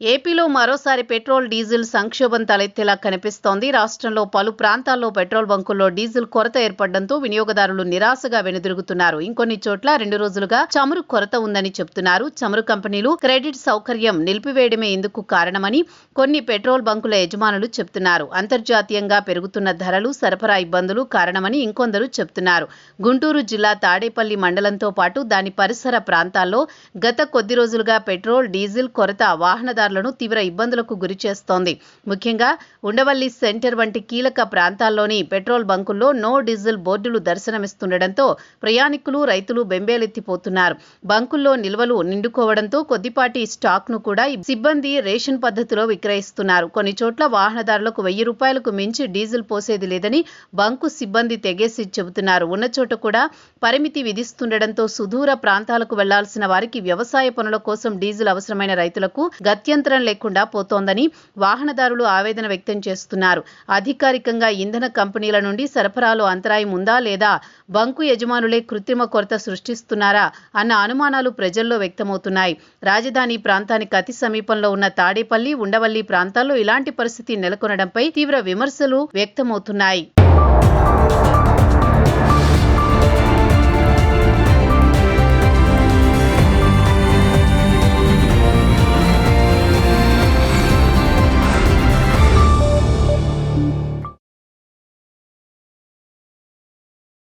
ఏపీలో మరోసారి petrol diesel సంక్షోభం తలెత్తేలా కనిపిస్తోంది. రాష్ట్రంలో పలు ప్రాంతాల్లో పెట్రోల్ బంకుల్లో డీజిల్ కొరత ఏర్పడడంతో వినియోగదారులు నిరాశగా వెనుదిరుగుతున్నారు. ఇంకొన్ని చోట్ల 2 రోజులుగా చమురు కొరత ఉందని చెబుతున్నారు. చమురు కంపెనీలు క్రెడిట్ సౌకర్యం నిలిపివేయడమే ఇందుకు కారణమని కొన్ని పెట్రోల్ బంకుల యజమానులు చెబుతున్నారు. అంతర్జాతీయంగా పెరుగుతున్న ధరలు, సరఫరా ఇబ్బందులు కారణమని ఇంకొందరు చెబుతున్నారు. గుంటూరు జిల్లా తాడేపల్లి మండలంతో పాటు దాని పరిసర ప్రాంతాల్లో గత కొద్ది రోజులుగా పెట్రోల్, డీజిల్ కొరత వాహనదారులను తీవ్ర ఇబ్బందులకు గురిచేస్తోంది. ముఖ్యంగా ఉండవల్లి సెంటర్ వంటి కీలక ప్రాంతాల్లోని పెట్రోల్ బంకుల్లో నో డీజిల్ బోర్డులు దర్శనమిస్తుండటంతో ప్రయాణికులు, రైతులు బెంబేలెత్తిపోతున్నారు. బంకుల్లో నిల్వలు నిండుకోవడంతో కొద్దిపాటి స్టాక్ను కూడా సిబ్బంది రేషన్ పద్ధతిలో విక్రయిస్తున్నారు. కొన్ని చోట్ల వాహనదారులకు ₹1000 మించి డీజిల్ పోసేది లేదని బంకు సిబ్బంది తెగేసి చెబుతున్నారు. ఉన్న చోట కూడా పరిమితి విధిస్తుండటంతో సుదూర ప్రాంతాలకు వెళ్లాల్సిన వారికి, వ్యవసాయ పనుల కోసం డీజిల్ అవసరమైన రైతులకు గత్యంతరం లేకుండా పోతోందని వాహనదారులు ఆవేదన వ్యక్తం చేస్తున్నారు. అధికారికంగా ఇంధన కంపెనీల నుండి సరఫరాలో అంతరాయం ఉందా లేదా, బంకు యజమానులే కృత్రిమ కొరత సృష్టిస్తున్నారా అన్న అనుమానాలు ప్రజల్లో వ్యక్తమవుతున్నాయి. రాజధాని ప్రాంతానికి అతి సమీపంలో ఉన్న తాడేపల్లి, ఉండవల్లి ప్రాంతాల్లో ఇలాంటి పరిస్థితి నెలకొనడంపై తీవ్ర విమర్శలు వ్యక్తమవుతున్నాయి.